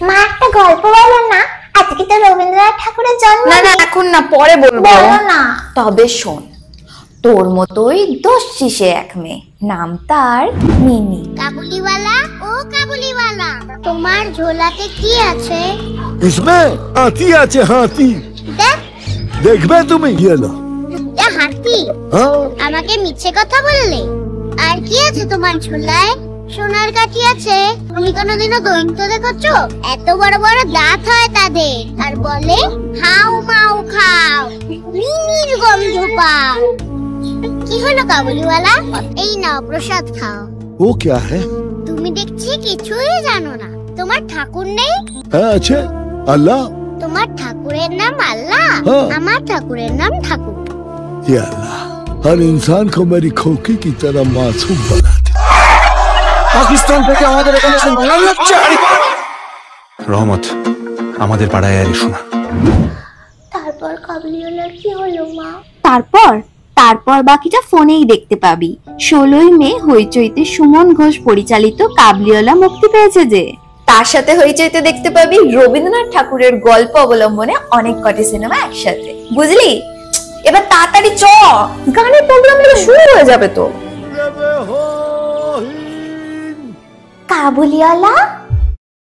মা একটা গল্প বলো না, আজকে তো রবীন্দ্রনাথ ঠাকুরের জন্ম। না না এখন না, পরে বলবো। বলো না। তবে শোন, তোর মতোই দোষী সে এক মেয়ে, নাম তার মিনি। কাবুলিওয়ালা ও কাবুলিওয়ালা, তোমার ঝোলাতে কি আছে? इसमें हाथी আছে হাতি। দেখ, দেখবে তুমি? গেল এটা হাতি। আমাকে মিছে কথা বললে। আর কি আছে তোমার ঝোলায়? সোনার কাঠি আছে। তুমি কোনোদিনও দৈন্ত দেখেছো? এত বড় বড় দাঁত হয় তাদের, আর বলে হাউ মাউ খাও, মিনির গন্ধ পাও। কি হলো কাবুলিওয়ালা? এই নাও প্রসাদ খাও। वो क्या है? তুমি দেখছি কিছুই জানো না। তোমার ঠাকুর নেই? হ্যাঁ আছে, আল্লাহ। তোমার ঠাকুরের নাম আল্লাহ? আমার ঠাকুরের নাম ঠাকুর। ये अल्लाह हर इंसान को मेरी खोखी की तरह मासूम बना दे। পাকিস্তান থেকে আমাদের এখানে এসে মারা যাচ্ছে। রহমত আমাদের পাড়ায় আর এসো না। তারপর কাবুলিওয়ালার কি হলো মা? তারপর বাকিটা ফোনেই দেখতে পাবি। 16ই মে হইচইতে সুমন ঘোষ পরিচালিত কাবুলিওয়ালা মুক্তি পেয়েছে যে। তার সাথে হইচইতে দেখতে পাবি রবীন্দ্রনাথ ঠাকুরের গল্প অবলম্বনে অনেক কটি সিনেমা একসাথে, বুঝলি? এবার তাড়াতাড়ি চ, গানের প্রোগ্রামগুলো শুরু হয়ে যাবে তো। কাবুলিওয়ালা